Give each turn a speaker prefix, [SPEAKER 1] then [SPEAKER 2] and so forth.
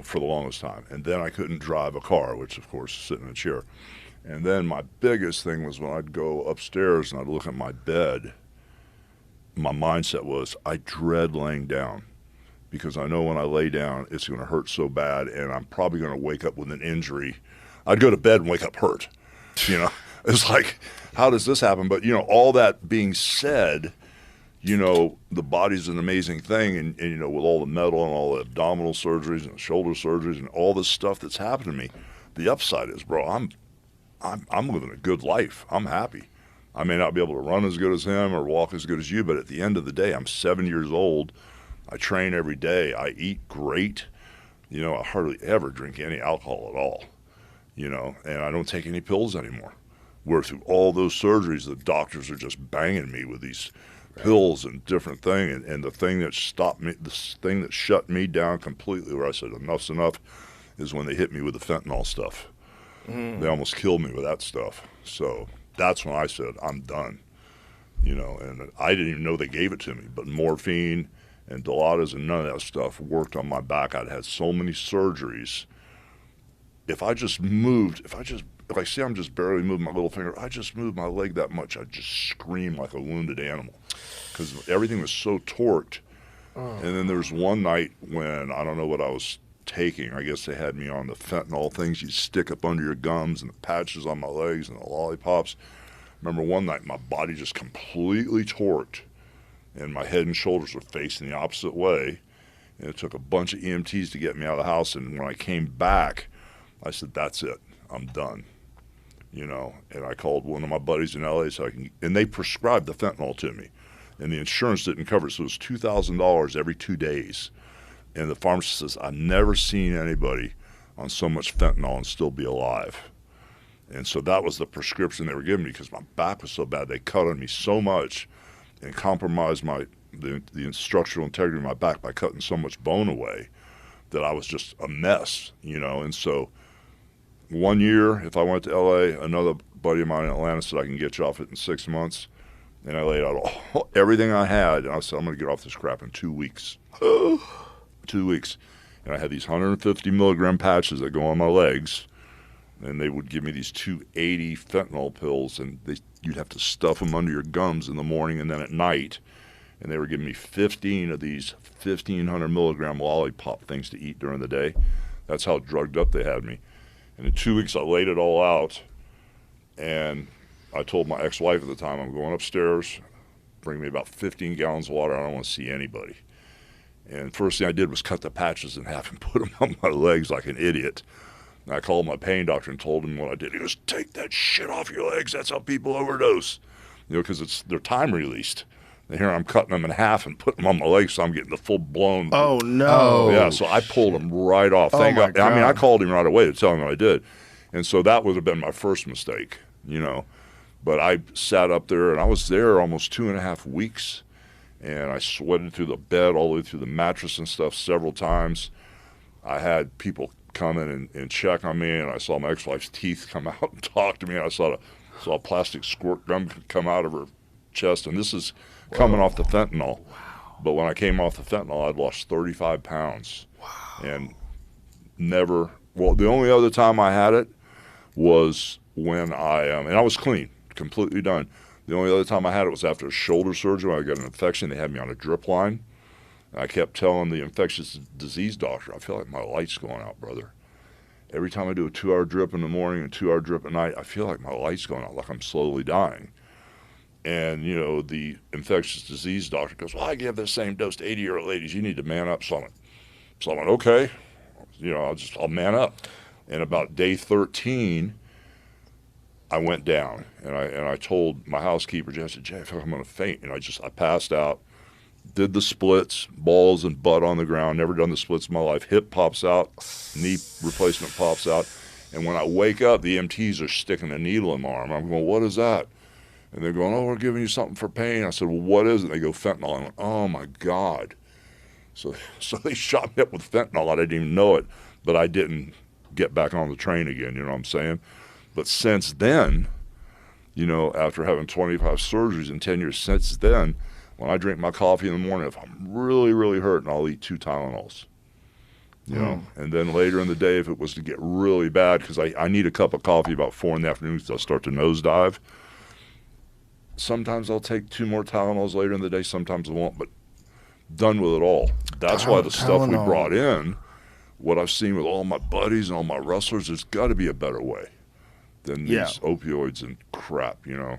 [SPEAKER 1] for the longest time. And then I couldn't drive a car, which of course is sitting in a chair. And then my biggest thing was when I'd go upstairs and I'd look at my bed, my mindset was I dread laying down because I know when I lay down it's going to hurt so bad and I'm probably going to wake up with an injury. I'd go to bed and wake up hurt. It's like, how does this happen? But, all that being said, the body's an amazing thing. And with all the metal and all the abdominal surgeries and shoulder surgeries and all this stuff that's happened to me, the upside is, bro, I'm living a good life. I'm happy. I may not be able to run as good as him or walk as good as you, but at the end of the day, I'm 7 years old. I train every day. I eat great. I hardly ever drink any alcohol at all, and I don't take any pills anymore. Where through all those surgeries, the doctors are just banging me with these pills and different things. And the thing that stopped me, the thing that shut me down completely, where I said enough's enough, is when they hit me with the fentanyl stuff. They almost killed me with that stuff. So that's when I said, I'm done. And I didn't even know they gave it to me. But morphine and Dilaudid and none of that stuff worked on my back. I'd had so many surgeries. If I say I'm just barely moving my little finger, I just moved my leg that much, I'd just scream like a wounded animal because everything was so torqued. And then there's one night when I don't know what I was taking. I guess they had me on the fentanyl things you stick up under your gums and the patches on my legs and the lollipops. Remember one night my body just completely torqued and my head and shoulders were facing the opposite way. And it took a bunch of EMTs to get me out of the house. And when I came back, I said, that's it. I'm done. And I called one of my buddies in LA and they prescribed the fentanyl to me. And the insurance didn't cover it, so it was $2,000 every 2 days. And the pharmacist says, I've never seen anybody on so much fentanyl and still be alive. And so that was the prescription they were giving me because my back was so bad. They cut on me so much and compromised the structural integrity of my back by cutting so much bone away that I was just a mess, And so 1 year, if I went to LA, another buddy of mine in Atlanta said, I can get you off it in 6 months. And I laid out everything I had, and I said, I'm going to get off this crap in 2 weeks. 2 weeks. And I had these 150 milligram patches that go on my legs, and they would give me these 280 fentanyl pills, and you'd have to stuff them under your gums in the morning and then at night. And they were giving me 15 of these 1,500 milligram lollipop things to eat during the day. That's how drugged up they had me. And in 2 weeks, I laid it all out, and I told my ex-wife at the time, I'm going upstairs, bring me about 15 gallons of water. I don't want to see anybody. And first thing I did was cut the patches in half and put them on my legs like an idiot. And I called my pain doctor and told him what I did. He goes, take that shit off your legs. That's how people overdose. Because they're time released. And here I'm cutting them in half and putting them on my legs, so I'm getting the full-blown.
[SPEAKER 2] Oh, no.
[SPEAKER 1] Yeah, so I pulled them right off. Thank God. I mean, I called him right away to tell him what I did. And so that would have been my first mistake, But I sat up there, and I was there almost 2.5 weeks. And I sweated through the bed, all the way through the mattress and stuff several times. I had people come in and check on me, and I saw my ex-wife's teeth come out and talk to me. I saw a plastic squirt gun come out of her chest, and this is coming off the fentanyl.
[SPEAKER 2] Wow.
[SPEAKER 1] But when I came off the fentanyl, I'd lost 35 pounds.
[SPEAKER 2] Wow.
[SPEAKER 1] And the only other time I had it was when and I was clean, completely done. The only other time I had it was after a shoulder surgery when I got an infection. They had me on a drip line. And I kept telling the infectious disease doctor, I feel like my light's going out, brother. Every time I do a 2-hour drip in the morning and a 2-hour drip at night, I feel like my light's going out, like I'm slowly dying. And, the infectious disease doctor goes, well, I give this same dose to 80-year-old ladies. You need to man up. So I went, okay. I'll man up. And about day 13, I went down, and I told my housekeeper, I said, Jay, I feel like I'm going to faint. And I passed out, did the splits, balls and butt on the ground, never done the splits in my life. Hip pops out, knee replacement pops out. And when I wake up, the EMTs are sticking a needle in my arm. I'm going, what is that? And they're going, oh, we're giving you something for pain. I said, well, what is it? They go, fentanyl. I went, oh, my God. So they shot me up with fentanyl. I didn't even know it, but I didn't get back on the train again, you know what I'm saying? But since then, after having 25 surgeries in 10 years, since then, when I drink my coffee in the morning, if I'm really, really hurting, I'll eat 2 Tylenols. You know, and then later in the day, if it was to get really bad, because I need a cup of coffee about 4 in the afternoon because I'll start to nosedive. Sometimes I'll take 2 more Tylenols later in the day. Sometimes I won't, but done with it all. That's why the stuff we brought in, what I've seen with all my buddies and all my wrestlers, there's got to be a better way than these opioids and crap, you know.